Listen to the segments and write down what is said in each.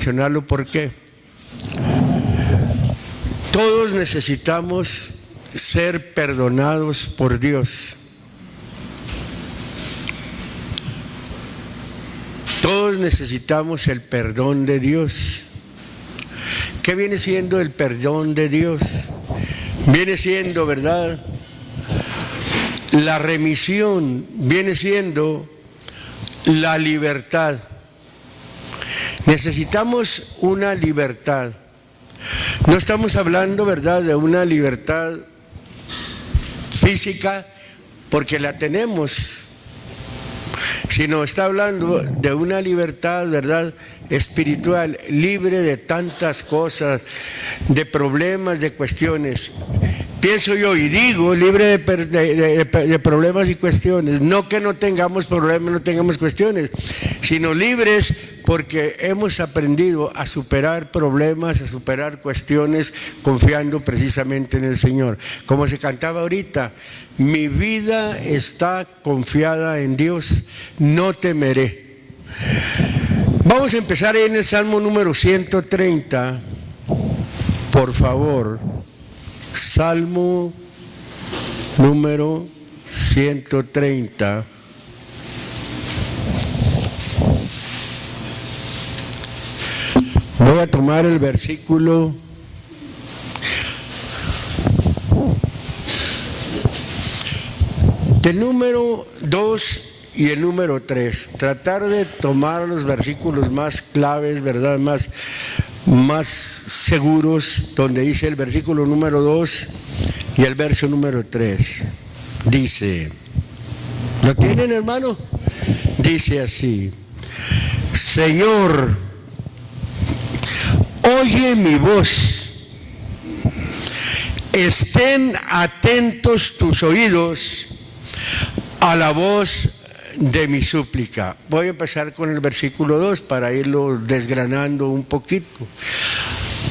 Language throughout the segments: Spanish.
mencionarlo porque todos necesitamos ser perdonados por Dios. Todos necesitamos el perdón de Dios. ¿Qué viene siendo el perdón de Dios? Viene siendo, ¿verdad?, la remisión, viene siendo la libertad. Necesitamos una libertad. No estamos hablando, ¿verdad?, de una libertad física, porque la tenemos, sino está hablando de una libertad, ¿verdad?, espiritual, libre de tantas cosas, de problemas, de cuestiones. Pienso yo y digo, libre de problemas y cuestiones, no que no tengamos problemas, no tengamos cuestiones, sino libres porque hemos aprendido a superar problemas, a superar cuestiones, confiando precisamente en el Señor. Como se cantaba ahorita, mi vida está confiada en Dios, no temeré. Vamos a empezar ahí en el Salmo número 130, por favor. Salmo número 130. Voy a tomar el versículo del número 2 y el número 3. Tratar de tomar los versículos más claves, ¿verdad?, más seguros, donde dice el versículo número 2 y el verso número 3. Dice, ¿lo tienen, hermano? Dice así: Señor, oye mi voz, estén atentos tus oídos a la voz de mi súplica. Voy a empezar con el versículo 2 para irlo desgranando un poquito.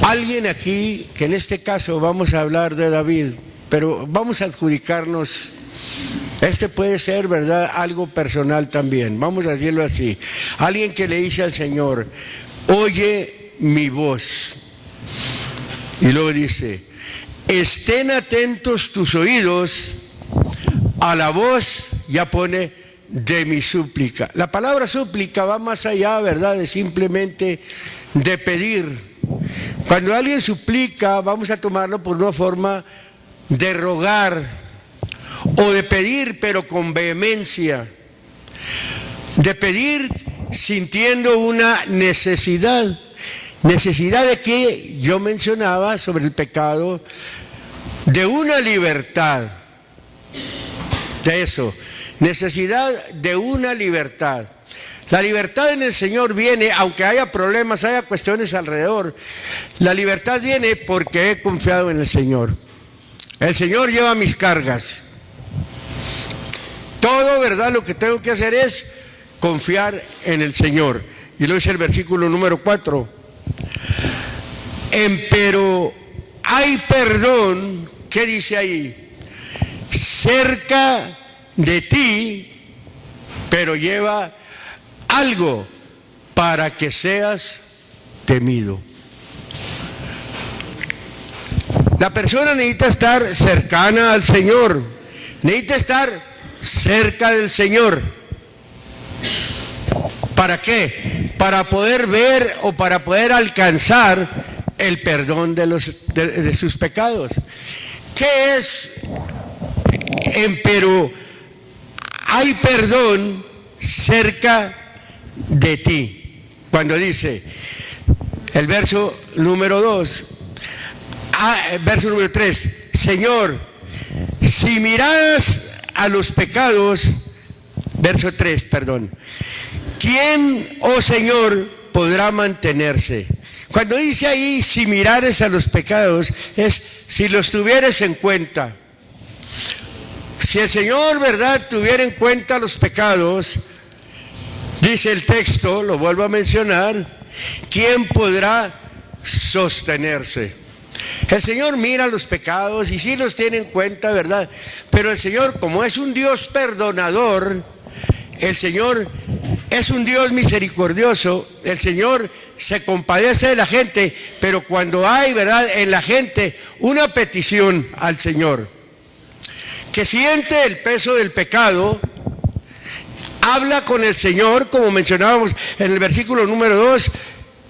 Alguien aquí, que en este caso vamos a hablar de David, pero vamos a adjudicarnos, este puede ser, ¿verdad?, algo personal también, vamos a decirlo así. Alguien que le dice al Señor, oye mi voz, y luego dice, estén atentos tus oídos a la voz, ya pone, de mi súplica. La palabra súplica va más allá, ¿verdad?, de simplemente de pedir. Cuando alguien suplica, vamos a tomarlo por una forma de rogar o de pedir, pero con vehemencia, de pedir sintiendo una necesidad. Necesidad de que yo mencionaba sobre el pecado, de una libertad, de eso. Necesidad de una libertad. La libertad en el Señor viene, aunque haya problemas, haya cuestiones alrededor, la libertad viene porque he confiado en el Señor. El Señor lleva mis cargas. Todo, ¿verdad?, lo que tengo que hacer es confiar en el Señor. Y lo dice el versículo número 4. Empero hay perdón, ¿qué dice ahí? Cerca de ti, pero lleva algo para que seas temido. La persona necesita estar cercana al Señor, necesita estar cerca del Señor. ¿Para qué? Para poder ver o para poder alcanzar el perdón de sus pecados. ¿Qué es empero hay perdón cerca de ti? Cuando dice el verso número 2, verso número 3, Señor, si miraras a los pecados, verso 3, perdón, ¿quién, oh Señor, podrá mantenerse? Cuando dice ahí, si mirares a los pecados, es si los tuvieres en cuenta. Si el Señor, ¿verdad?, tuviera en cuenta los pecados, dice el texto, lo vuelvo a mencionar, ¿quién podrá sostenerse? El Señor mira los pecados y sí los tiene en cuenta, ¿verdad? Pero el Señor, como es un Dios perdonador, el Señor es un Dios misericordioso. El Señor se compadece de la gente, pero cuando hay, ¿verdad?, en la gente una petición al Señor, que siente el peso del pecado, habla con el Señor, como mencionábamos en el versículo número 2,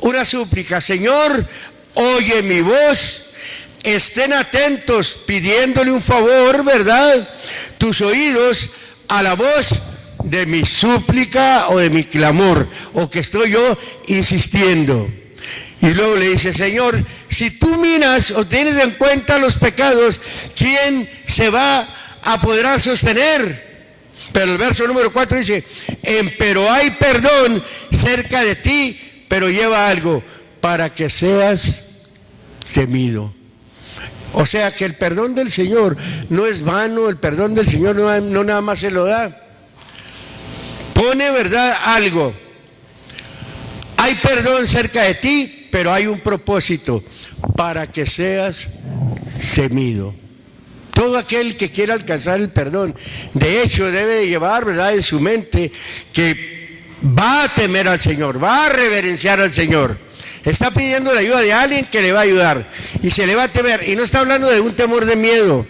una súplica: Señor, oye mi voz. Estén atentos, pidiéndole un favor, ¿verdad?, tus oídos a la voz de mi súplica o de mi clamor, o que estoy yo insistiendo. Y luego le dice: Señor, si tú miras o tienes en cuenta los pecados, ¿quién se va a poder sostener? Pero el verso número 4 dice: pero hay perdón cerca de ti, pero lleva algo, para que seas temido. O sea que el perdón del Señor no es vano, el perdón del Señor no nada más se lo da. Pone, ¿verdad?, algo. Hay perdón cerca de ti, pero hay un propósito: para que seas temido. Todo aquel que quiera alcanzar el perdón, de hecho, debe de llevar, ¿verdad?, en su mente que va a temer al Señor, va a reverenciar al Señor. Está pidiendo la ayuda de alguien que le va a ayudar y se le va a temer. Y no está hablando de un temor de miedo,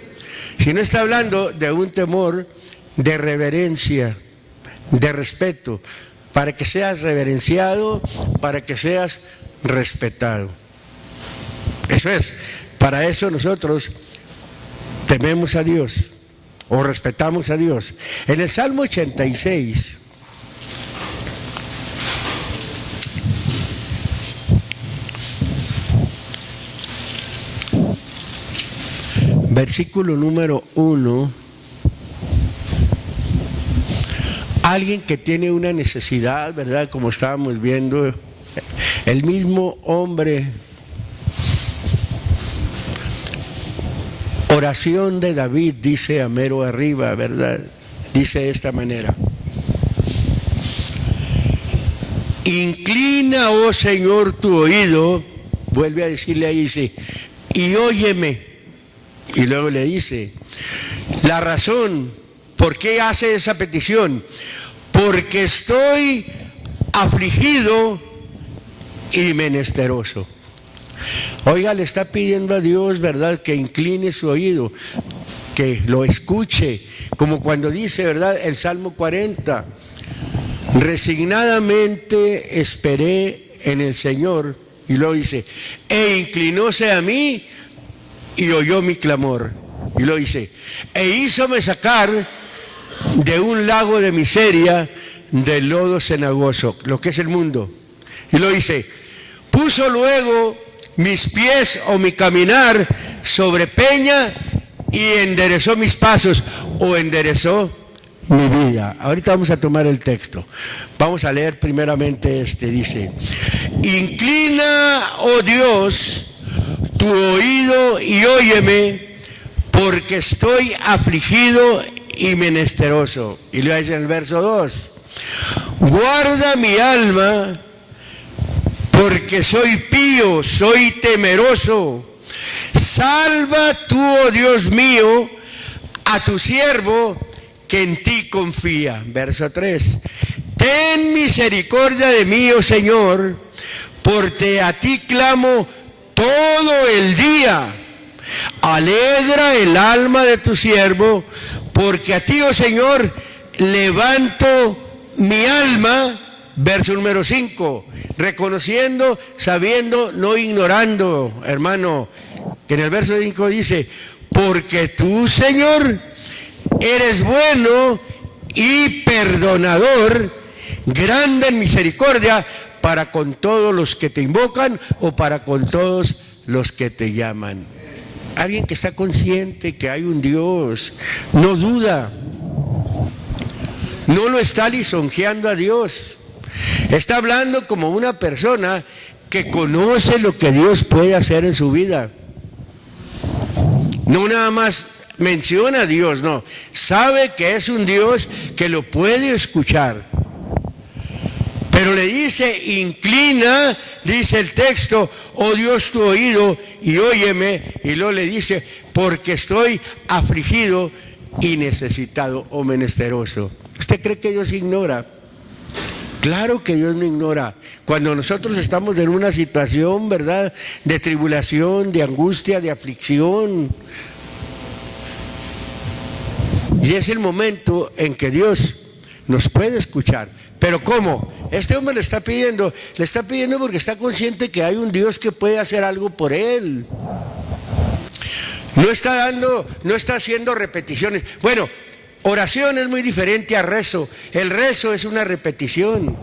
sino está hablando de un temor de reverencia, de respeto, para que seas reverenciado, para que seas respetado. Eso es, para eso nosotros tememos a Dios o respetamos a Dios. En el Salmo 86, versículo número 1, alguien que tiene una necesidad, ¿verdad?, como estábamos viendo, el mismo hombre, oración de David, dice a mero arriba, ¿verdad?, dice de esta manera: inclina, oh Señor, tu oído, vuelve a decirle ahí, dice, y óyeme. Y luego le dice la razón por qué hace esa petición: porque estoy afligido y menesteroso. Oiga, le está pidiendo a Dios, ¿verdad?, que incline su oído, que lo escuche, como cuando dice, ¿verdad?, el Salmo 40, resignadamente esperé en el Señor, y luego dice, e inclinóse a mí y oyó mi clamor. Y luego dice, e hízome sacar de un lago de miseria, del lodo cenagoso, lo que es el mundo. Y luego dice, puso luego mis pies o mi caminar sobre peña y enderezó mis pasos, o enderezó mi vida. Ahorita vamos a tomar el texto. Vamos a leer primeramente dice, inclina, oh Dios, tu oído y óyeme, porque estoy afligido y menesteroso. Y luego dice en el verso 2, guarda mi alma, porque soy pío, soy temeroso. Salva tú, oh Dios mío, a tu siervo que en ti confía. Verso 3, ten misericordia de mí, oh Señor, porque a ti clamo todo el día. Alegra el alma de tu siervo, porque a ti, oh Señor, levanto mi alma. Verso número 5, reconociendo, sabiendo, no ignorando, hermano. En el verso 5 dice, porque tú, Señor, eres bueno y perdonador, grande en misericordia, para con todos los que te invocan o para con todos los que te llaman. Alguien que está consciente que hay un Dios, no duda, no lo está lisonjeando a Dios. Está hablando como una persona que conoce lo que Dios puede hacer en su vida. No nada más menciona a Dios, no. Sabe que es un Dios que lo puede escuchar. Pero le dice, inclina, dice el texto, oh Dios, tu oído y óyeme. Y luego le dice, porque estoy afligido y necesitado o menesteroso. ¿Usted cree que Dios ignora Claro que Dios no ignora. Cuando nosotros estamos en una situación, ¿verdad?, de tribulación, de angustia, de aflicción, y es el momento en que Dios nos puede escuchar. Pero ¿cómo? Este hombre le está pidiendo porque está consciente que hay un Dios que puede hacer algo por él. No está haciendo repeticiones. Bueno, oración es muy diferente a rezo. El rezo es una repetición.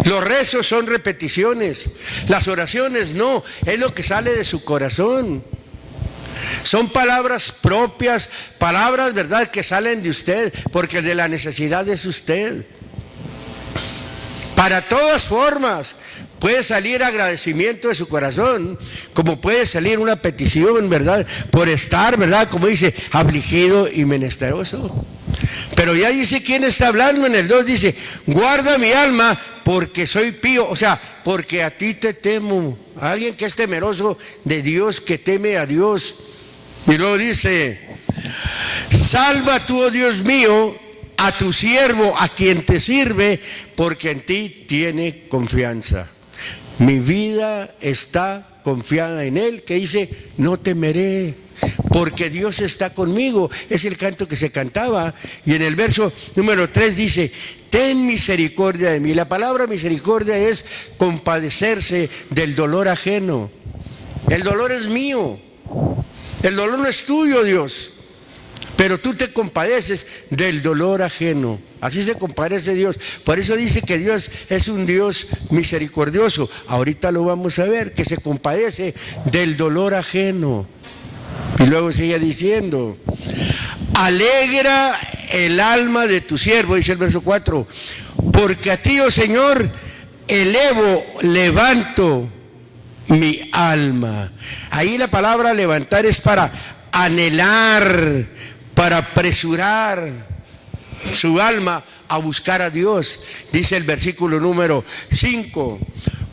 Los rezos son repeticiones. Las oraciones no, es lo que sale de su corazón. Son palabras propias, palabras, ¿verdad?, que salen de usted, porque de la necesidad es usted. Para todas formas, puede salir agradecimiento de su corazón, como puede salir una petición, ¿verdad?, por estar, ¿verdad?, como dice, afligido y menesteroso. Pero ya dice quién está hablando en el 2, dice, guarda mi alma porque soy pío, o sea, porque a ti te temo. Alguien que es temeroso de Dios, que teme a Dios. Y luego dice, salva tú, oh Dios mío, a tu siervo, a quien te sirve, porque en ti tiene confianza. Mi vida está confiada en Él, que dice, no temeré, porque Dios está conmigo. Es el canto que se cantaba. Y en el verso número 3 dice, ten misericordia de mí. La palabra misericordia es compadecerse del dolor ajeno. El dolor es mío. El dolor no es tuyo, Dios, pero tú te compadeces del dolor ajeno. Así se compadece Dios. Por eso dice que Dios es un Dios misericordioso. Ahorita lo vamos a ver, que se compadece del dolor ajeno. Y luego sigue diciendo, alegra el alma de tu siervo, dice el verso 4, porque a ti, oh Señor, levanto mi alma. Ahí la palabra levantar es para anhelar, para apresurar su alma a buscar a Dios. Dice el versículo número 5,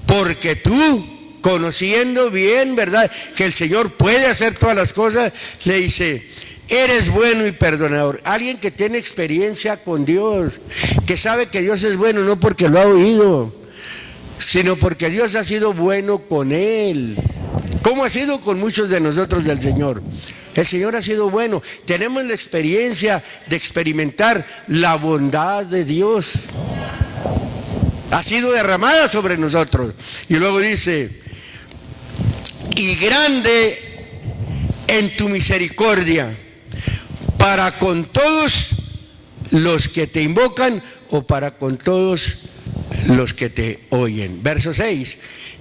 porque tú, conociendo bien, ¿verdad?, que el Señor puede hacer todas las cosas, le dice, eres bueno y perdonador. Alguien que tiene experiencia con Dios, que sabe que Dios es bueno, no porque lo ha oído, sino porque Dios ha sido bueno con él, como ha sido con muchos de nosotros del Señor. El Señor ha sido bueno. Tenemos la experiencia de experimentar la bondad de Dios. Ha sido derramada sobre nosotros. Y luego dice, y grande en tu misericordia para con todos los que te invocan, o para con todos los que te oyen. Verso 6,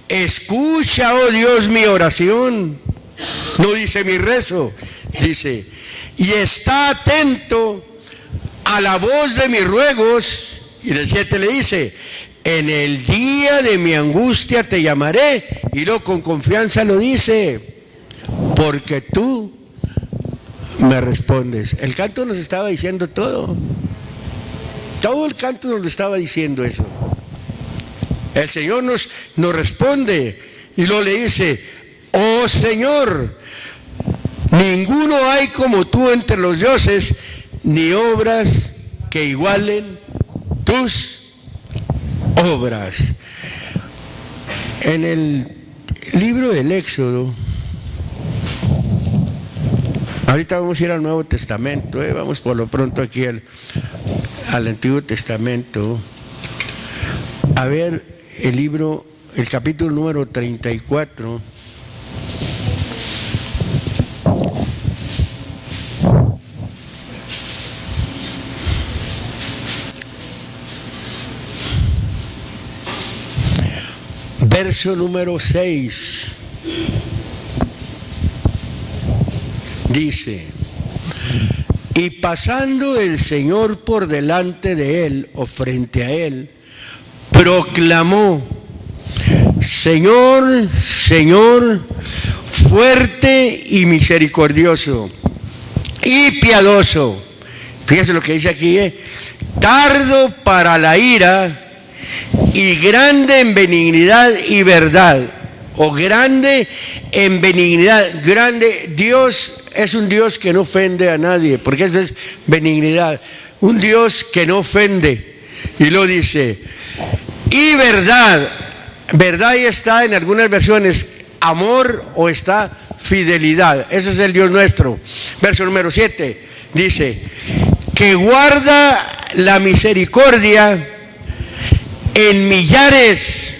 escucha, oh Dios, mi oración. No dice mi rezo, dice, y está atento a la voz de mis ruegos. Y en el 7 le dice, en el día de mi angustia te llamaré. Y luego con confianza lo dice, porque tú me respondes. El canto nos estaba diciendo todo. Todo el canto nos lo estaba diciendo eso. El Señor nos responde y luego le dice, oh Señor, ninguno hay como tú entre los dioses, ni obras que igualen tus obras. En el libro del Éxodo, ahorita vamos a ir al Nuevo Testamento, vamos por lo pronto aquí al Antiguo Testamento, a ver el capítulo número 34. Verso número 6. Dice, y pasando el Señor por delante de él, o frente a él, proclamó, Señor, Señor, fuerte y misericordioso y piadoso. Fíjese lo que dice aquí, tardo para la ira y grande en benignidad y verdad, o grande en benignidad. Grande, Dios es un Dios que no ofende a nadie, porque eso es benignidad. Un Dios que no ofende, Y lo dice, y verdad, verdad ahí está en algunas versiones, amor o está fidelidad. Ese es el Dios nuestro. Verso número 7 dice, que guarda la misericordia en millares,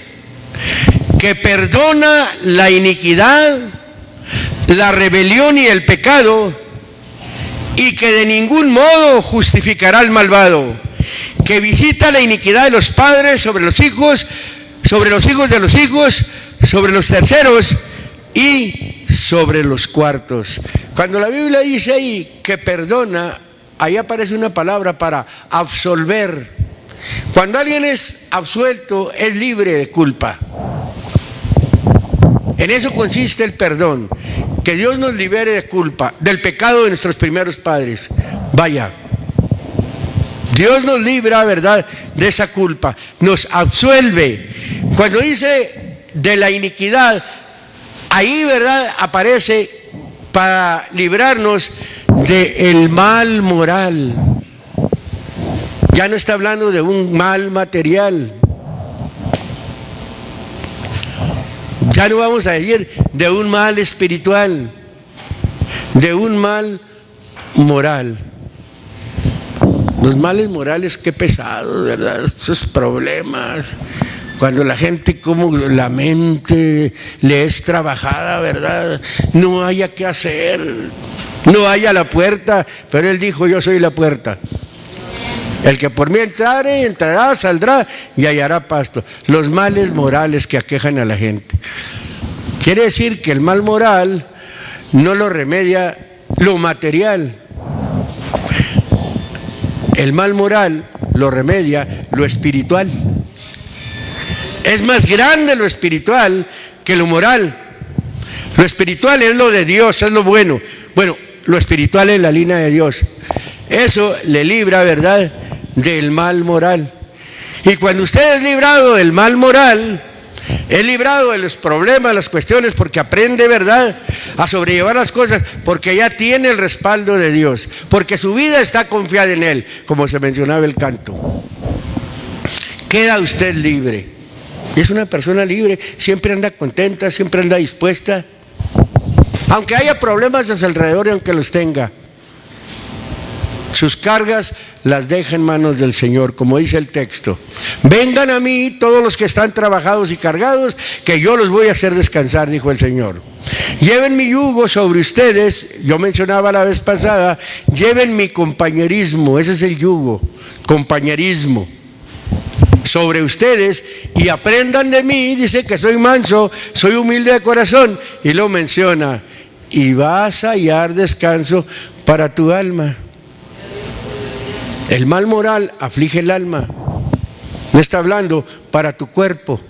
que perdona la iniquidad, la rebelión y el pecado, y que de ningún modo justificará al malvado, que visita la iniquidad de los padres sobre los hijos de los hijos, sobre los terceros y sobre los cuartos. Cuando la Biblia dice ahí que perdona, ahí aparece una palabra para absolver. Cuando alguien es absuelto, es libre de culpa. En eso consiste el perdón, que Dios nos libere de culpa, del pecado de nuestros primeros padres. Vaya, Dios nos libra, ¿verdad?, de esa culpa, nos absuelve. Cuando dice de la iniquidad, ahí, ¿verdad?, aparece para librarnos del mal moral. Ya no está hablando de un mal material. Ya no vamos a decir de un mal espiritual, de un mal moral. Los males morales, qué pesados, ¿verdad? Esos problemas. Cuando la gente, como la mente le es trabajada, ¿verdad? No haya qué hacer, no haya la puerta, pero Él dijo, yo soy la puerta. El que por mí entrare, entrará, saldrá y hallará pasto. Los males morales que aquejan a la gente. Quiere decir que el mal moral no lo remedia lo material. El mal moral lo remedia lo espiritual. Es más grande lo espiritual que lo moral. Lo espiritual es lo de Dios, es lo bueno. Bueno, lo espiritual es la línea de Dios. Eso le libra, ¿verdad?, del mal moral. Y cuando usted es librado del mal moral, es librado de los problemas, las cuestiones, porque aprende, ¿verdad?, a sobrellevar las cosas, porque ya tiene el respaldo de Dios, porque su vida está confiada en Él, como se mencionaba el canto. Queda usted libre. Y es una persona libre, siempre anda contenta, siempre anda dispuesta, aunque haya problemas a su alrededor y aunque los tenga. Sus cargas las deja en manos del Señor, como dice el texto. Vengan a mí todos los que están trabajados y cargados, que yo los voy a hacer descansar, dijo el Señor. Lleven mi yugo sobre ustedes, yo mencionaba la vez pasada, lleven mi compañerismo, ese es el yugo, compañerismo, sobre ustedes, y aprendan de mí, dice que soy manso, soy humilde de corazón, y lo menciona, y vas a hallar descanso para tu alma. El mal moral aflige el alma. No está hablando para tu cuerpo.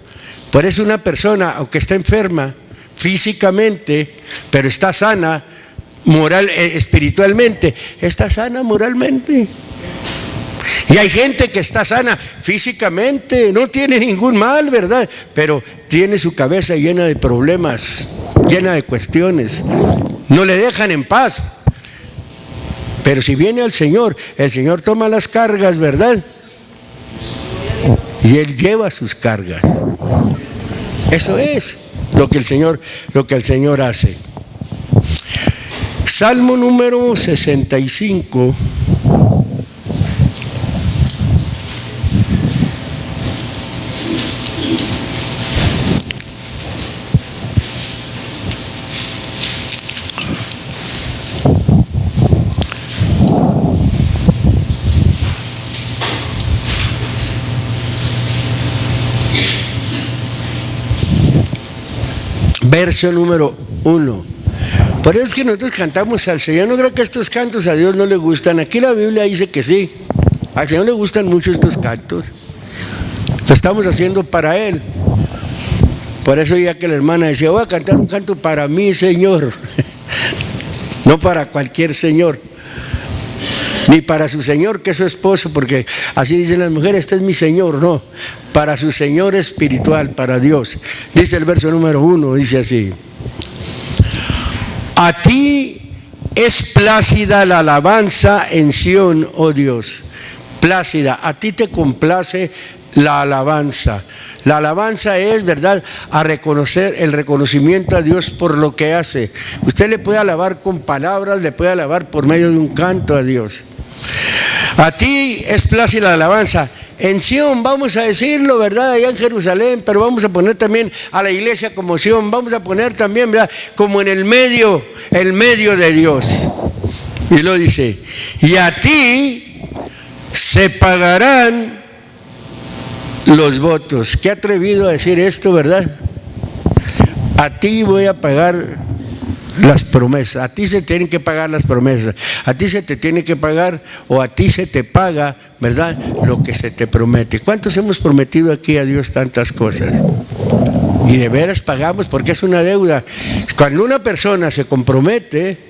Por eso una persona, aunque está enferma físicamente, pero está sana espiritualmente, está sana moralmente. Y hay gente que está sana físicamente, no tiene ningún mal, ¿verdad?, pero tiene su cabeza llena de problemas, llena de cuestiones. No le dejan en paz. Pero si viene al Señor, el Señor toma las cargas, ¿verdad?, y Él lleva sus cargas. Eso es lo que el Señor hace. Salmo número 65. Verso número 1. Por eso es que nosotros cantamos al Señor. No creo que estos cantos a Dios no le gustan. Aquí la Biblia dice que sí. Al Señor le gustan mucho estos cantos. Lo estamos haciendo para Él. Por eso ya que la hermana decía, voy a cantar un canto para mí, Señor. No para cualquier Señor. Ni para su Señor, que es su esposo, porque así dicen las mujeres, este es mi Señor. No, para su Señor espiritual, para Dios. Dice el verso número 1, dice así: a ti es plácida la alabanza en Sión, oh Dios. plácida. A ti te complace la alabanza. La alabanza es, ¿verdad?, a reconocer el reconocimiento a Dios por lo que hace. Usted le puede alabar con palabras, le puede alabar por medio de un canto a Dios. A ti es plácida la alabanza. En Sión, vamos a decirlo, ¿verdad?, allá en Jerusalén, pero vamos a poner también a la iglesia como Sión, vamos a poner también, ¿verdad?, como en el medio de Dios. Y lo dice, y a ti se pagarán los votos. Qué atrevido a decir esto, ¿verdad? A ti voy a pagar las promesas, a ti se tienen que pagar las promesas, a ti se te tiene que pagar o a ti se te paga, ¿verdad?, lo que se te promete. ¿Cuántos hemos prometido aquí a Dios tantas cosas? Y de veras pagamos porque es una deuda. Cuando una persona se compromete,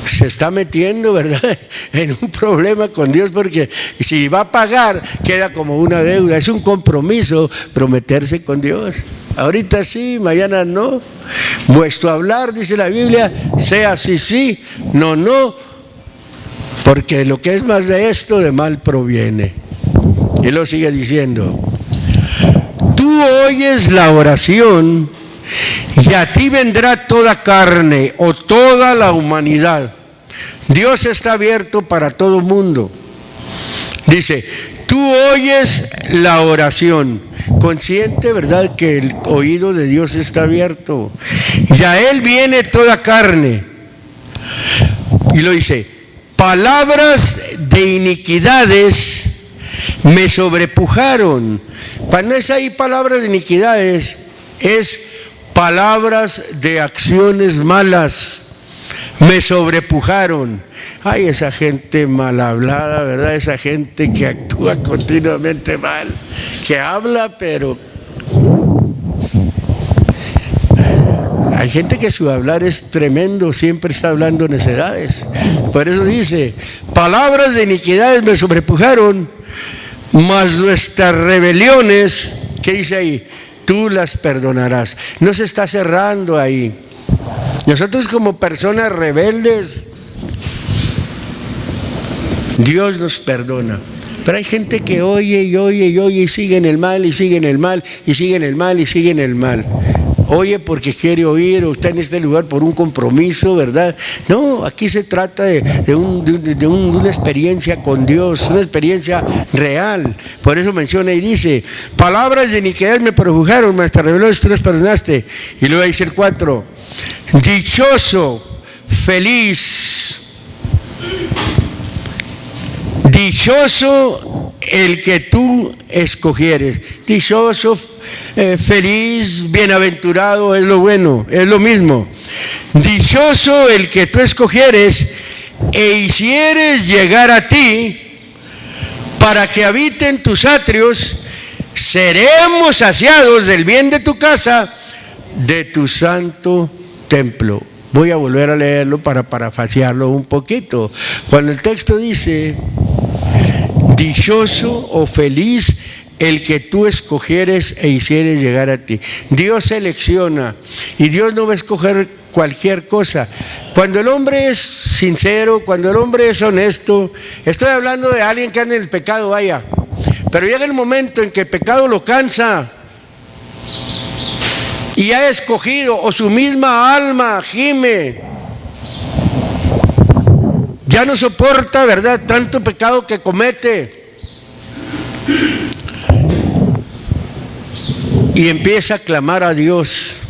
se está metiendo, ¿verdad?, en un problema con Dios, porque si va a pagar, queda como una deuda. Es un compromiso prometerse con Dios. Ahorita sí, mañana no. Vuestro hablar, dice la Biblia, sea sí, sí, no, no, porque lo que es más de esto, de mal proviene. Y lo sigue diciendo, tú oyes la oración y a ti vendrá toda carne o toda la humanidad. Dios está abierto para todo mundo. Dice, tú oyes la oración, consciente, ¿verdad?, que el oído de Dios está abierto. Y a Él viene toda carne. Y lo dice, palabras de iniquidades me sobrepujaron. Cuando es ahí palabras de iniquidades, es palabras de acciones malas. Me sobrepujaron. Ay, esa gente mal hablada, ¿verdad? Esa gente que actúa continuamente mal, que habla, pero hay gente que su hablar es tremendo, siempre está hablando necedades. Por eso dice, palabras de iniquidades me sobrepujaron, mas nuestras rebeliones, ¿qué dice ahí? Tú las perdonarás. No se está cerrando ahí. Nosotros como personas rebeldes, Dios nos perdona. Pero hay gente que oye y oye y oye y sigue en el mal y sigue en el mal y sigue en el mal y sigue en el mal. Oye porque quiere oír o está en este lugar por un compromiso, ¿verdad? No, aquí se trata de una experiencia con Dios, una experiencia real. Por eso menciona y dice, palabras de iniquidad me produjeron, mas te rebeliones tú las perdonaste. Y luego dice el 4, dichoso, feliz, dichoso el que tú escogieres. Dichoso, feliz, bienaventurado, es lo bueno, es lo mismo. Dichoso el que tú escogieres e hicieres llegar a ti para que habiten tus atrios. Seremos saciados del bien de tu casa, de tu santo templo. Voy a volver a leerlo para parafasearlo un poquito. Cuando el texto dice, dichoso o feliz el que tú escogieres e hicieres llegar a ti. Dios selecciona y Dios no va a escoger cualquier cosa. Cuando el hombre es sincero, cuando el hombre es honesto, estoy hablando de alguien que anda en el pecado, vaya, pero llega el momento en que el pecado lo cansa y ha escogido, o su misma alma gime, ya no soporta, ¿verdad?, tanto pecado que comete y empieza a clamar a Dios.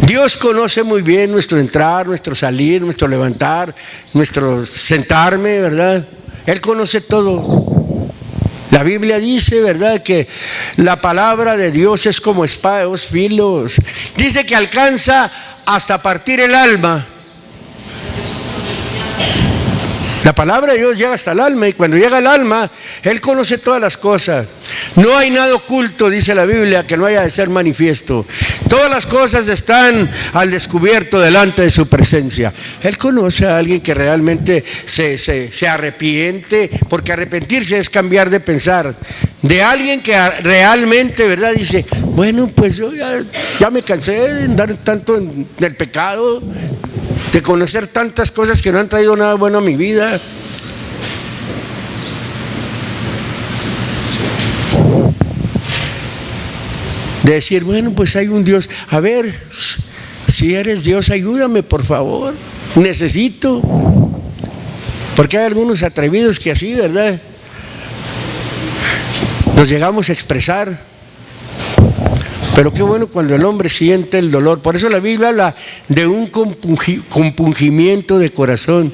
Dios conoce muy bien nuestro entrar, nuestro salir, nuestro levantar, nuestro sentarme, ¿verdad? Él conoce todo. La Biblia dice, ¿verdad?, que la palabra de Dios es como espada de dos filos. Dice que alcanza hasta partir el alma. La palabra de Dios llega hasta el alma, y cuando llega al alma, Él conoce todas las cosas. No hay nada oculto, dice la Biblia, que no haya de ser manifiesto. Todas las cosas están al descubierto delante de su presencia. Él conoce a alguien que realmente se arrepiente, porque arrepentirse es cambiar de pensar. De alguien que realmente, ¿verdad?, dice, bueno, pues yo ya me cansé de andar tanto en el pecado, de conocer tantas cosas que no han traído nada bueno a mi vida. de decir, bueno, pues hay un Dios. A ver, si eres Dios, ayúdame, por favor. Necesito. Porque hay algunos atrevidos que así, ¿verdad?, nos llegamos a expresar. Pero qué bueno cuando el hombre siente el dolor. Por eso la Biblia habla de un compungimiento de corazón.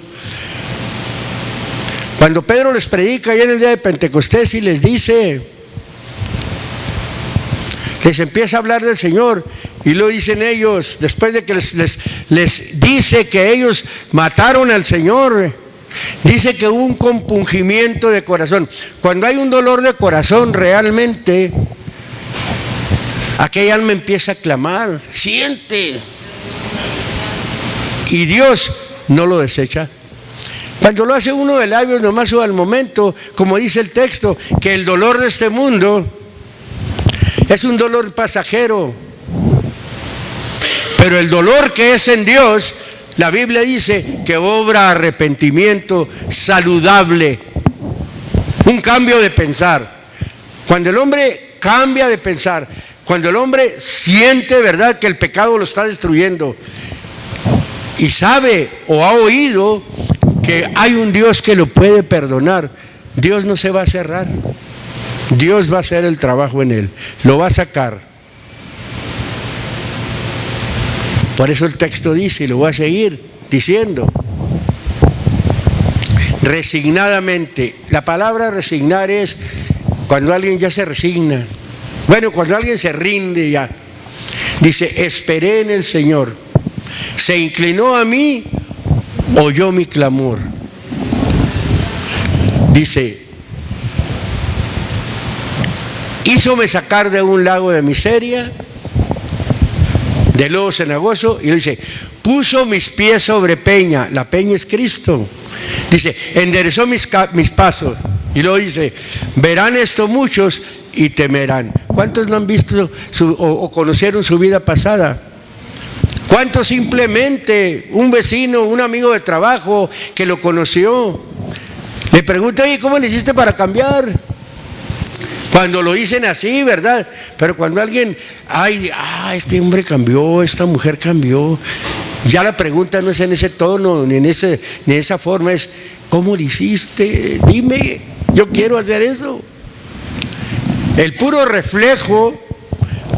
Cuando Pedro les predica allá en el día de Pentecostés y les dice, les empieza a hablar del Señor, y lo dicen ellos, después de que les dice que ellos mataron al Señor, dice que hubo un compungimiento de corazón. Cuando hay un dolor de corazón realmente, aquella alma empieza a clamar, siente, y Dios no lo desecha. Cuando lo hace uno de labios nomás o al momento, como dice el texto, que el dolor de este mundo es un dolor pasajero, pero el dolor que es en Dios, la Biblia dice que obra arrepentimiento saludable, un cambio de pensar. Cuando el hombre cambia de pensar, cuando el hombre siente, ¿verdad?, que el pecado lo está destruyendo y sabe o ha oído que hay un Dios que lo puede perdonar, Dios no se va a cerrar. Dios va a hacer el trabajo en él, lo va a sacar. Por eso el texto dice, y lo voy a seguir diciendo, resignadamente. La palabra resignar es cuando alguien ya se resigna. Bueno, cuando alguien se rinde ya. Dice, esperé en el Señor, se inclinó a mí, oyó mi clamor. Dice, hízome sacar de un lago de miseria, de lodo cenagoso, y dice, puso mis pies sobre peña. La peña es Cristo. Dice, enderezó mis pasos. Y luego dice, verán esto muchos y temerán. ¿Cuántos no han visto o conocieron su vida pasada? ¿Cuántos simplemente un vecino, un amigo de trabajo que lo conoció, le pregunta, oye, ¿cómo le hiciste para cambiar? Cuando lo dicen así, ¿verdad? Pero cuando alguien, este hombre cambió, esta mujer cambió, ya la pregunta no es en ese tono, ni en esa forma, es, ¿cómo lo hiciste? Dime, yo quiero hacer eso. El puro reflejo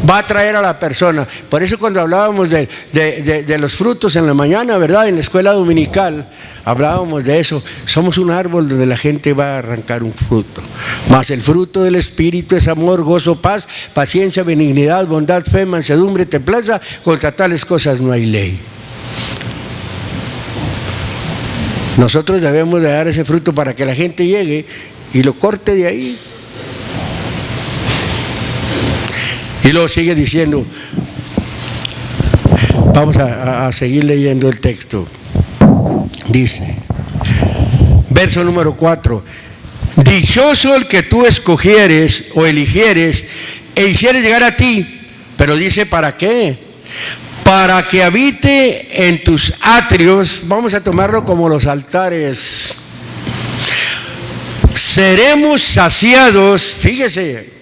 va a atraer a la persona. Por eso cuando hablábamos de los frutos en la mañana, ¿verdad?, en la escuela dominical, hablábamos de eso. Somos un árbol donde la gente va a arrancar un fruto. Mas el fruto del Espíritu es amor, gozo, paz, paciencia, benignidad, bondad, fe, mansedumbre, templanza. Contra tales cosas no hay ley. Nosotros debemos de dar ese fruto para que la gente llegue y lo corte de ahí. Y luego sigue diciendo, vamos a seguir leyendo el texto. Dice, verso número 4, dichoso el que tú escogieres o eligieres e hicieres llegar a ti. Pero dice, ¿para qué? Para que habite en tus atrios. Vamos a tomarlo como los altares. Seremos saciados, fíjese,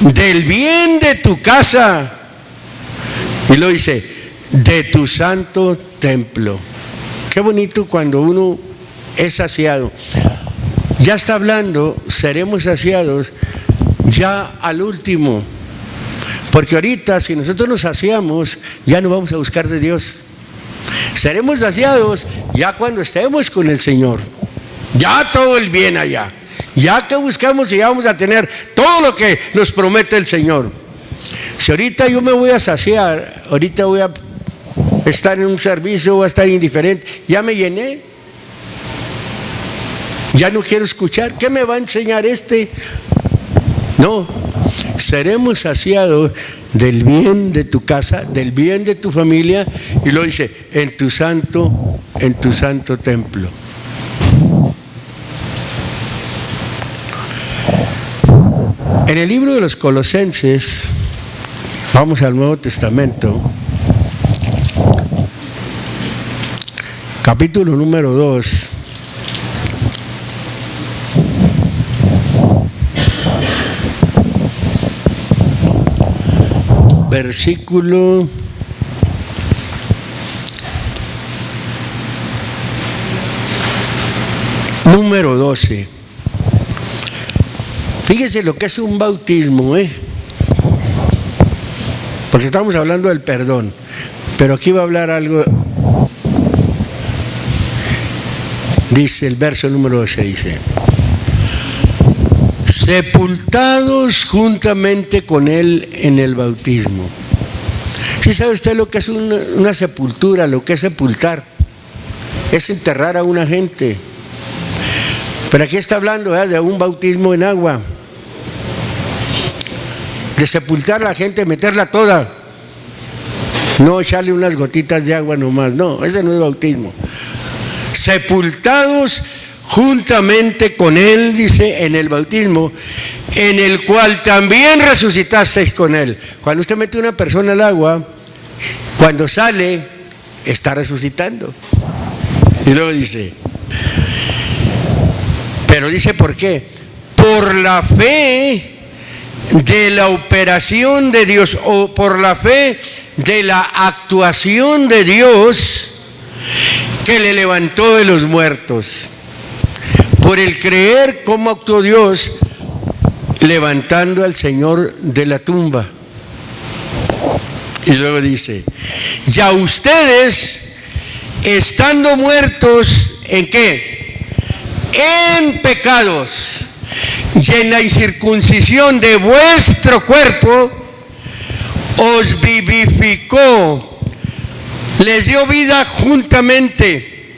del bien de tu casa. Y lo dice, de tu santo templo. Qué bonito cuando uno es saciado. Ya está hablando, seremos saciados ya al último. Porque ahorita si nosotros nos saciamos, ya no vamos a buscar de Dios. Seremos saciados ya cuando estemos con el Señor. Ya todo el bien allá. Ya que buscamos y ya vamos a tener todo lo que nos promete el Señor. Si ahorita yo me voy a saciar, ahorita voy a estar en un servicio, voy a estar indiferente, ya me llené, ya no quiero escuchar, ¿qué me va a enseñar este? No, seremos saciados del bien de tu casa, del bien de tu familia, y lo dice, en tu santo templo. En el libro de los Colosenses, vamos al Nuevo Testamento, capítulo número 2. versículo número 12. Fíjese lo que es un bautismo, porque estamos hablando del perdón, pero aquí va a hablar algo. Dice el verso número 12, dice: sepultados juntamente con él en el bautismo. ¿Sí sabe usted lo que es una sepultura? Lo que es sepultar es enterrar a una gente. Pero aquí está hablando de un bautismo en agua, de sepultar a la gente, meterla toda, no echarle unas gotitas de agua nomás. No, ese no es bautismo. Sepultados juntamente con él, dice, en el bautismo, en el cual también resucitasteis con él. Cuando usted mete a una persona al agua, cuando sale, está resucitando. Y luego dice, pero dice ¿por qué? Por la fe de la operación de Dios, o por la fe de la actuación de Dios que le levantó de los muertos. Por el creer cómo actuó Dios levantando al Señor de la tumba. Y luego dice, ya ustedes, estando muertos, ¿en qué? En pecados, y en la incircuncisión de vuestro cuerpo, os vivificó, les dio vida juntamente,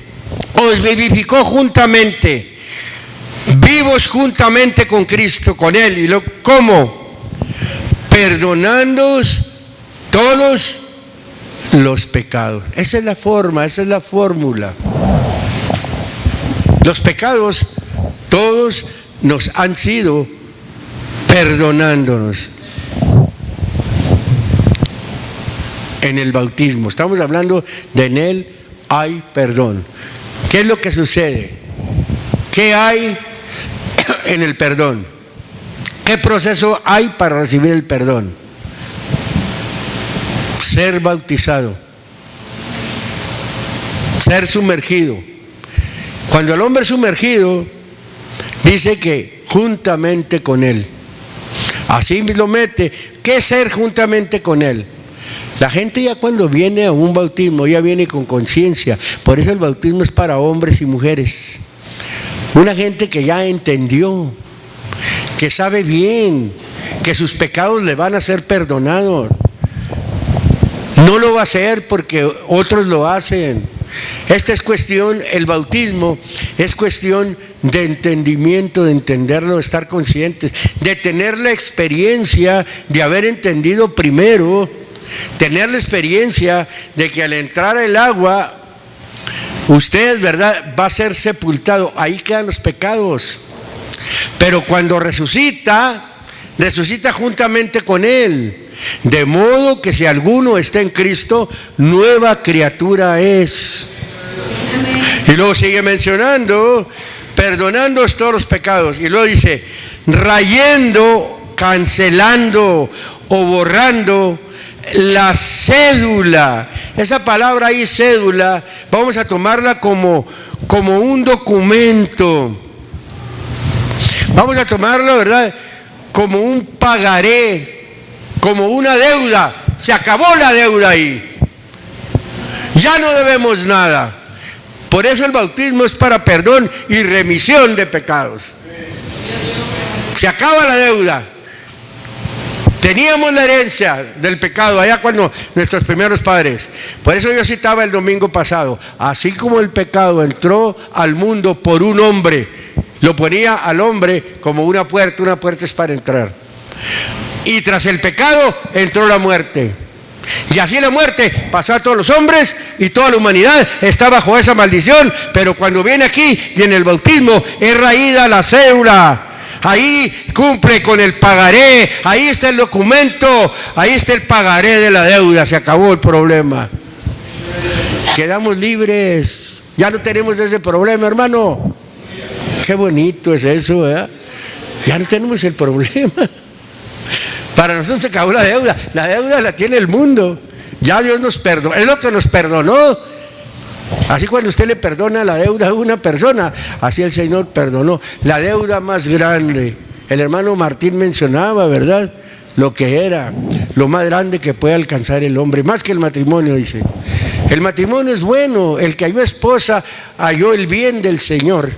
os vivificó juntamente, vivos juntamente con Cristo, con Él. ¿Y cómo? Perdonándoos todos los pecados. Esa es la forma, esa es la fórmula. Los pecados todos nos han sido perdonándonos en el bautismo. Estamos hablando de en él hay perdón. ¿Qué es lo que sucede? ¿Qué hay en el perdón? ¿Qué proceso hay para recibir el perdón? Ser bautizado, ser sumergido. Cuando el hombre es sumergido, dice que juntamente con él. Así lo mete. ¿Qué es ser juntamente con él? La gente ya cuando viene a un bautismo ya viene con conciencia. Por eso el bautismo es para hombres y mujeres. Una gente que ya entendió, que sabe bien que sus pecados le van a ser perdonados. No lo va a hacer porque otros lo hacen. Esta es cuestión, el bautismo es cuestión de entendimiento, de entenderlo, de estar conscientes, de tener la experiencia de haber entendido primero, tener la experiencia de que al entrar el agua, usted, ¿verdad?, va a ser sepultado, ahí quedan los pecados. Pero cuando resucita, resucita juntamente con Él. De modo que si alguno está en Cristo, nueva criatura es. Y luego sigue mencionando, perdonándoos todos los pecados. Y luego dice, rayendo, cancelando o borrando la cédula. Esa palabra ahí, cédula, vamos a tomarla como un documento. Vamos a tomarlo, ¿verdad?, como un pagaré, como una deuda. Se acabó la deuda ahí. Ya no debemos nada. Por eso el bautismo es para perdón y remisión de pecados. Se acaba la deuda. Teníamos la herencia del pecado allá cuando nuestros primeros padres. Por eso yo citaba el domingo pasado, así como el pecado entró al mundo por un hombre, lo ponía al hombre como una puerta es para entrar. Y tras el pecado entró la muerte. Y así la muerte pasó a todos los hombres y toda la humanidad está bajo esa maldición. Pero cuando viene aquí y en el bautismo es raída la cédula. Ahí cumple con el pagaré, ahí está el documento, ahí está el pagaré de la deuda, se acabó el problema. Quedamos libres, ya no tenemos ese problema, hermano. Qué bonito es eso, ¿verdad? Ya no tenemos el problema. Para nosotros se acabó la deuda la tiene el mundo. Ya Dios nos perdonó, es lo que nos perdonó. Así cuando usted le perdona la deuda a una persona, así el Señor perdonó. La deuda más grande, el hermano Martín mencionaba, ¿verdad?, lo que era lo más grande que puede alcanzar el hombre, más que el matrimonio, dice. El matrimonio es bueno, el que halló esposa halló el bien del Señor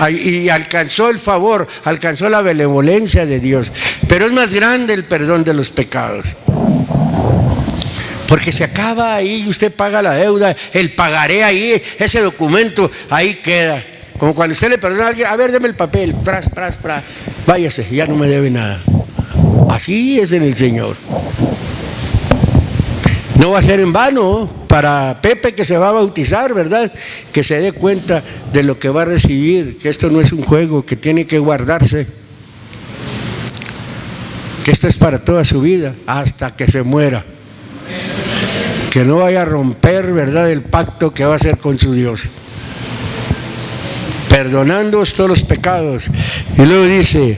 y alcanzó el favor, alcanzó la benevolencia de Dios. Pero es más grande el perdón de los pecados, porque se acaba ahí, usted paga la deuda, el pagaré ahí, ese documento ahí queda. Como cuando usted le perdona a alguien, a ver, deme el papel, pras, váyase, ya no me debe nada. Así es en el Señor. No va a ser en vano para Pepe, que se va a bautizar, ¿verdad?, que se dé cuenta de lo que va a recibir, que esto no es un juego, que tiene que guardarse, que esto es para toda su vida, hasta que se muera. Que no vaya a romper, ¿verdad?, el pacto que va a hacer con su Dios, perdonándoos todos los pecados. Y luego dice,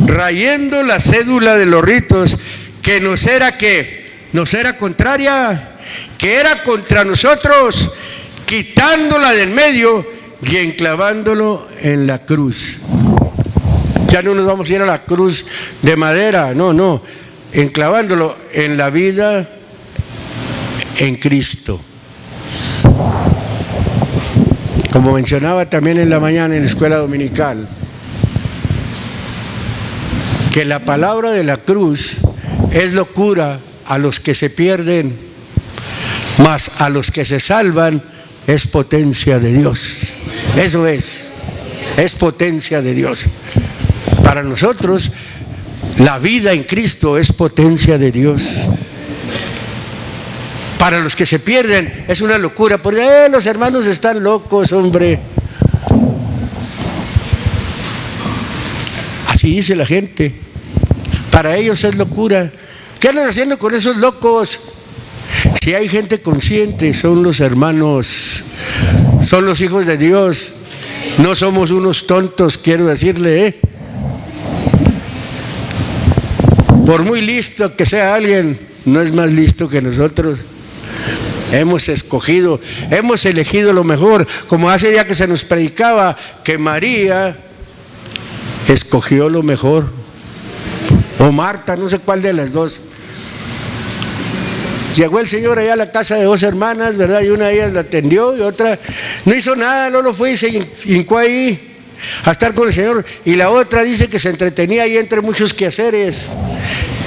rayendo la cédula de los ritos, que nos era contraria, que era contra nosotros, quitándola del medio y enclavándolo en la cruz. Ya no nos vamos a ir a la cruz de madera, no, enclavándolo en la vida en Cristo. Como mencionaba también en la mañana en la escuela dominical, que la palabra de la cruz es locura a los que se pierden, mas a los que se salvan es potencia de Dios. Eso es potencia de Dios. Para nosotros la vida en Cristo es potencia de Dios. Para los que se pierden es una locura, porque los hermanos están locos, hombre. Así dice la gente. Para ellos es locura. ¿Qué andan haciendo con esos locos? Si hay gente consciente, son los hermanos, son los hijos de Dios. No somos unos tontos, quiero decirle, Por muy listo que sea alguien, no es más listo que nosotros. Hemos escogido, hemos elegido lo mejor, como hace día que se nos predicaba que María escogió lo mejor, o Marta, no sé cuál de las dos. Llegó el Señor allá a la casa de dos hermanas, ¿verdad? Y una de ellas la atendió y otra no hizo nada, no lo fue y se hincó ahí a estar con el Señor. Y la otra dice que se entretenía ahí entre muchos quehaceres.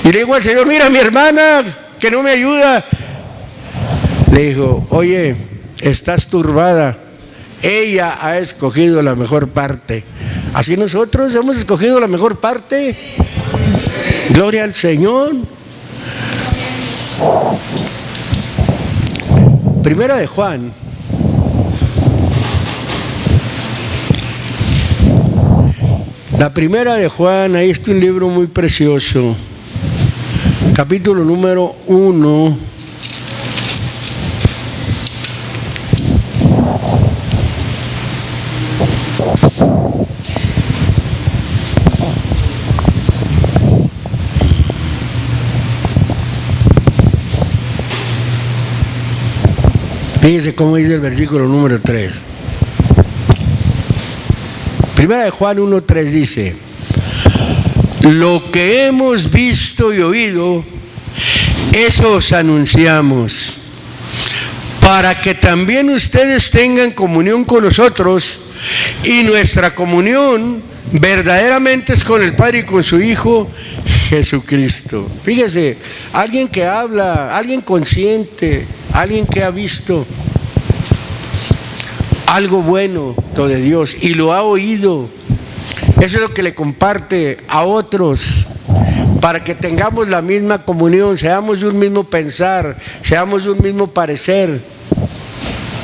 Y le dijo al Señor, mira mi hermana, que no me ayuda. Le dijo, oye, estás turbada, ella ha escogido la mejor parte. Así nosotros hemos escogido la mejor parte. Gloria al Señor. Primera de Juan. La primera de Juan, ahí está un libro muy precioso. Capítulo número 1. Fíjese cómo dice el versículo número 3. Primera de Juan 1:3 dice: lo que hemos visto y oído, eso os anunciamos, para que también ustedes tengan comunión con nosotros, y nuestra comunión verdaderamente es con el Padre y con su Hijo Jesucristo. Fíjese, alguien que habla, alguien consciente, alguien que ha visto algo bueno de Dios y lo ha oído. Eso es lo que le comparte a otros, para que tengamos la misma comunión, seamos de un mismo pensar, seamos de un mismo parecer.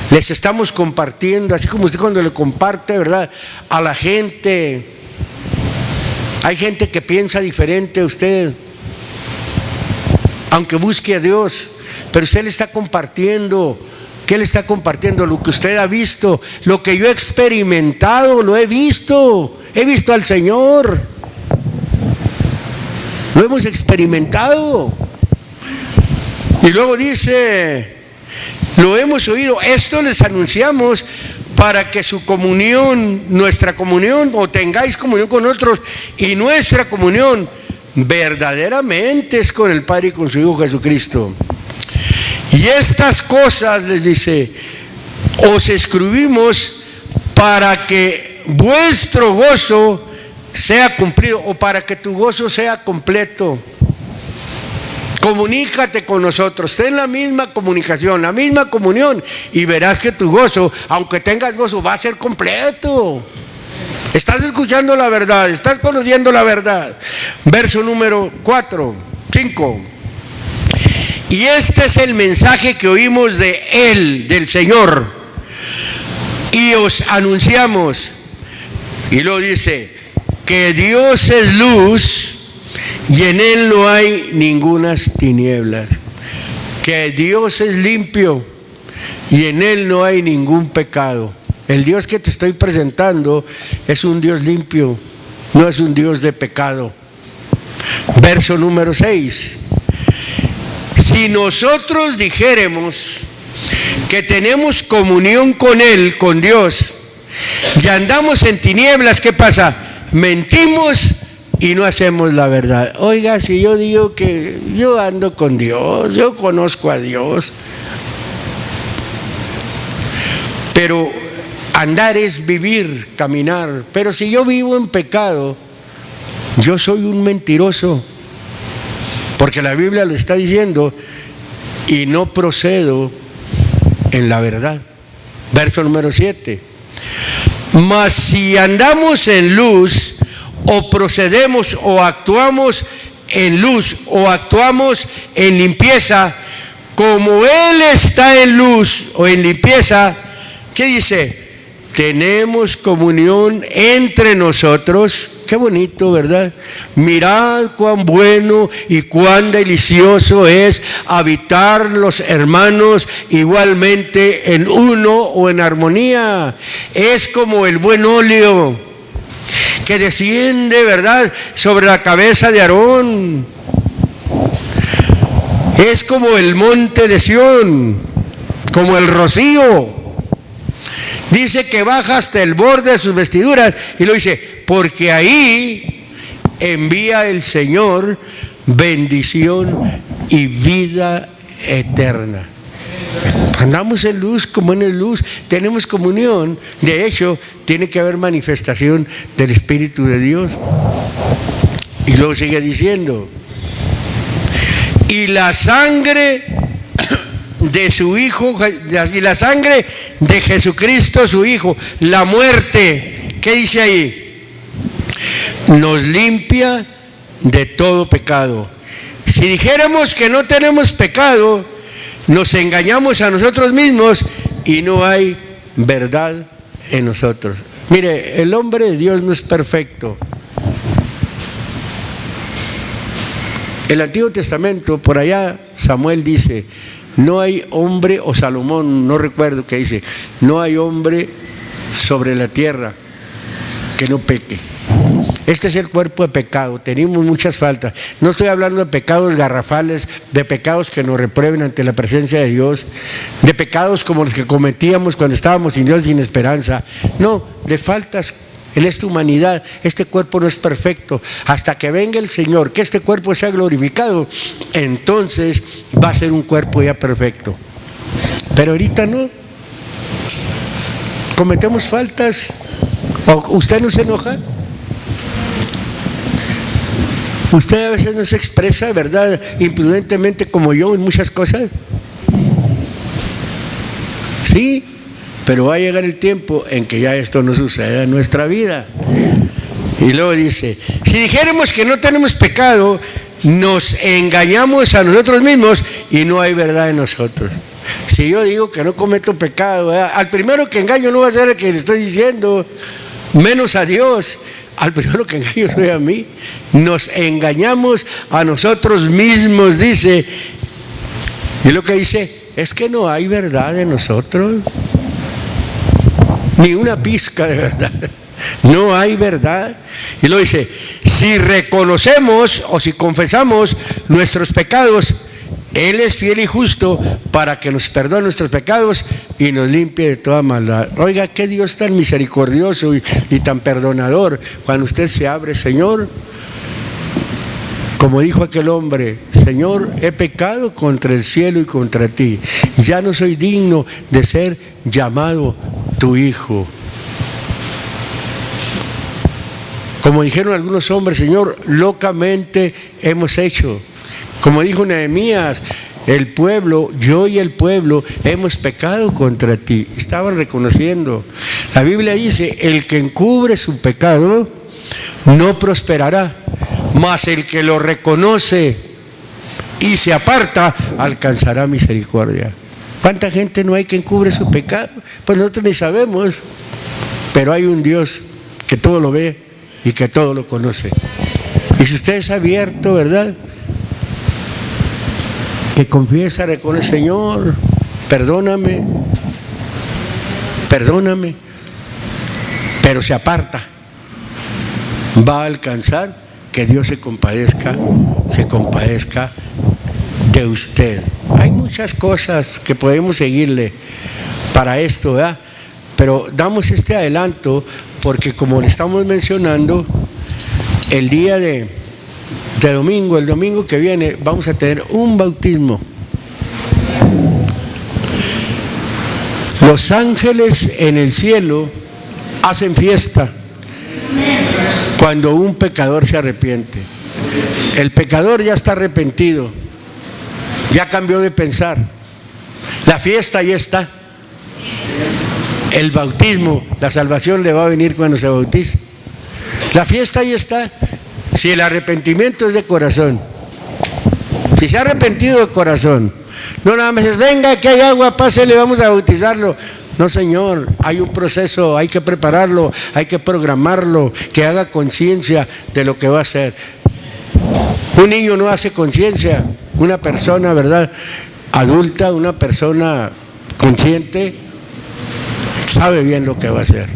Les estamos compartiendo, así como usted cuando le comparte, ¿verdad?, a la gente. Hay gente que piensa diferente a usted, aunque busque a Dios, pero usted le está compartiendo. ¿Qué le está compartiendo? Lo que usted ha visto, lo que yo he experimentado, lo he visto al Señor. Lo hemos experimentado. Y luego dice, lo hemos oído, esto les anunciamos para que su comunión, nuestra comunión, o tengáis comunión con otros, y nuestra comunión verdaderamente es con el Padre y con su Hijo Jesucristo. Y estas cosas, les dice, os escribimos para que vuestro gozo sea cumplido, o para que tu gozo sea completo. Comunícate con nosotros, ten la misma comunicación, la misma comunión, y verás que tu gozo, aunque tengas gozo, va a ser completo. Estás escuchando la verdad, estás conociendo la verdad. Verso número 5. Y este es el mensaje que oímos de Él, del Señor, y os anunciamos. Y luego dice, que Dios es luz y en Él no hay ningunas tinieblas. Que Dios es limpio y en Él no hay ningún pecado. El Dios que te estoy presentando es un Dios limpio, no es un Dios de pecado. Verso número 6. Si nosotros dijéremos que tenemos comunión con Él, con Dios, y andamos en tinieblas, ¿qué pasa? Mentimos y no hacemos la verdad. Oiga, si yo digo que yo ando con Dios, yo conozco a Dios, pero andar es vivir, caminar. Pero si yo vivo en pecado, yo soy un mentiroso, porque la Biblia lo está diciendo, y no procedo en la verdad. Verso número 7. Mas si andamos en luz, o procedemos o actuamos en luz, o actuamos en limpieza, como Él está en luz o en limpieza, ¿qué dice? Tenemos comunión entre nosotros. Qué bonito, ¿verdad? Mirad cuán bueno y cuán delicioso es habitar los hermanos igualmente en uno o en armonía. Es como el buen óleo que desciende, ¿verdad?, sobre la cabeza de Aarón. Es como el monte de Sión, como el rocío. Dice que baja hasta el borde de sus vestiduras, y lo dice, porque ahí envía el Señor bendición y vida eterna. Andamos en luz como en luz, tenemos comunión. De hecho, tiene que haber manifestación del Espíritu de Dios. Y luego sigue diciendo, y la sangre de su Hijo, y la sangre de Jesucristo su Hijo, la muerte, ¿qué dice ahí? Nos limpia de todo pecado. Si dijéramos que no tenemos pecado, nos engañamos a nosotros mismos y no hay verdad en nosotros. Mire, el hombre de Dios no es perfecto. El Antiguo Testamento, por allá Samuel dice, no hay hombre, o Salomón, no recuerdo qué dice, no hay hombre sobre la tierra que no peque. Este es el cuerpo de pecado, tenemos muchas faltas. No estoy hablando de pecados garrafales, de pecados que nos reprueben ante la presencia de Dios, de pecados como los que cometíamos cuando estábamos sin Dios, sin esperanza. No, de faltas en esta humanidad. Este cuerpo no es perfecto. Hasta que venga el Señor, que este cuerpo sea glorificado, entonces va a ser un cuerpo ya perfecto. Pero ahorita no. Cometemos faltas. ¿Usted no se enoja? Usted a veces no se expresa, ¿verdad?, imprudentemente como yo en muchas cosas. Sí, pero va a llegar el tiempo en que ya esto no suceda en nuestra vida. Y luego dice, si dijéramos que no tenemos pecado, nos engañamos a nosotros mismos y no hay verdad en nosotros. Si yo digo que no cometo pecado, ¿verdad?, al primero que engaño no va a ser el que le estoy diciendo, menos a Dios. Al primero que engaño soy a mí. Nos engañamos a nosotros mismos, dice. Y lo que dice es que no hay verdad en nosotros, ni una pizca de verdad. No hay verdad. Y lo dice, si reconocemos o si confesamos nuestros pecados, Él es fiel y justo para que nos perdone nuestros pecados y nos limpie de toda maldad. Oiga, qué Dios tan misericordioso y tan perdonador. Cuando usted se abre, Señor, como dijo aquel hombre, Señor, he pecado contra el cielo y contra ti. Ya no soy digno de ser llamado tu hijo. Como dijeron algunos hombres, Señor, locamente hemos hecho. Como dijo Nehemías, el pueblo, yo y el pueblo hemos pecado contra ti. Estaban reconociendo. La Biblia dice, el que encubre su pecado no prosperará, mas el que lo reconoce y se aparta alcanzará misericordia. ¿Cuánta gente no hay que encubre su pecado? Pues nosotros ni sabemos, pero hay un Dios que todo lo ve y que todo lo conoce. Y si usted es abierto, ¿verdad?, que confiesa, reconoce, Señor, perdóname, pero se aparta, va a alcanzar que Dios se compadezca de usted. Hay muchas cosas que podemos seguirle para esto, ¿verdad? Pero damos este adelanto porque, como le estamos mencionando, el día de domingo, el domingo que viene, vamos a tener un bautismo. Los ángeles en el cielo hacen fiesta cuando un pecador se arrepiente. El pecador ya está arrepentido, ya cambió de pensar. La fiesta ya está. El bautismo, la salvación le va a venir cuando se bautice. La fiesta ya está. Si el arrepentimiento es de corazón, si se ha arrepentido de corazón, no nada más es, venga que hay agua, pásele, vamos a bautizarlo. No, Señor, hay un proceso, hay que prepararlo, hay que programarlo, que haga conciencia de lo que va a hacer. Un niño no hace conciencia, una persona, ¿verdad?, adulta, una persona consciente, sabe bien lo que va a hacer.